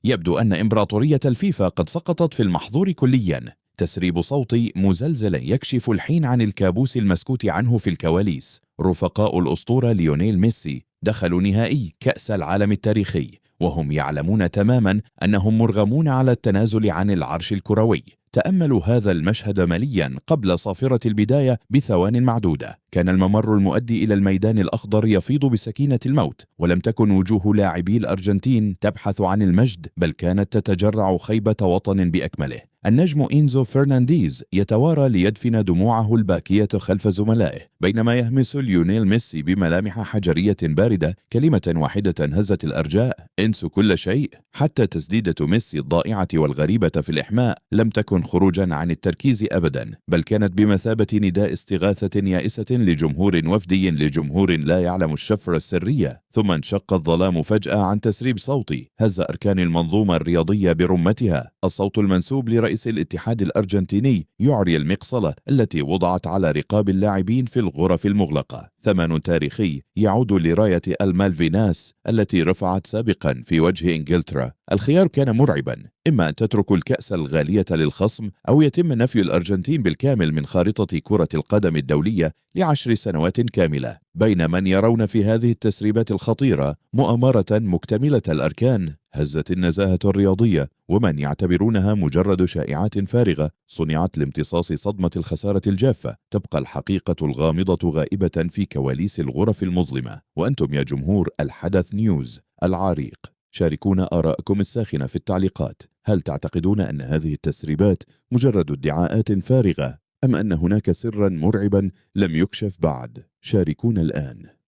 يبدو أن إمبراطورية الفيفا قد سقطت في المحظور كلياً. تسريب صوتي مزلزل يكشف الحين عن الكابوس المسكوت عنه في الكواليس. رفقاء الأسطورة ليونيل ميسي دخلوا نهائي كأس العالم التاريخي وهم يعلمون تماما أنهم مرغمون على التنازل عن العرش الكروي. تأملوا هذا المشهد مليا قبل صافرة البداية بثوان معدودة. كان الممر المؤدي إلى الميدان الأخضر يفيض بسكينة الموت، ولم تكن وجوه لاعبي الأرجنتين تبحث عن المجد، بل كانت تتجرع خيبة وطن بأكمله. النجم إنزو فرنانديز يتوارى ليدفن دموعه الباكية خلف زملائه، بينما يهمس ليونيل ميسي بملامح حجرية باردة كلمة واحدة هزت الأرجاء: انسوا كل شيء. حتى تسديدة ميسي الضائعة والغريبة في الإحماء لم تكن خروجا عن التركيز أبدا، بل كانت بمثابة نداء استغاثة يائسة لجمهور وفدي، لجمهور لا يعلم الشفرة السرية. ثم انشق الظلام فجأة عن تسريب صوتي هز أركان المنظومة الرياضية برمتها. الصوت المنسوب لرئيس الاتحاد الأرجنتيني يعري المقصلة التي وضعت على رقاب اللاعبين في الغرف المغلقة. ثمن تاريخي يعود لراية المالفيناس التي رفعت سابقا في وجه إنجلترا. الخيار كان مرعبا: إما أن تتركوا الكأس الغالية للخصم، أو يتم نفي الأرجنتين بالكامل من خارطة كرة القدم الدولية ل10 سنوات كاملة. بين من يرون في هذه التسريبات الخطيرة مؤامرة مكتملة الأركان هزت النزاهة الرياضية، ومن يعتبرونها مجرد شائعات فارغة صنعت لامتصاص صدمة الخسارة الجافة. تبقى الحقيقة الغامضة غائبة في كواليس الغرف المظلمة. وأنتم يا جمهور الحدث نيوز العريق، شاركونا آراءكم الساخنة في التعليقات. هل تعتقدون أن هذه التسريبات مجرد ادعاءات فارغة، أم أن هناك سرا مرعبا لم يكشف بعد؟ شاركونا الآن.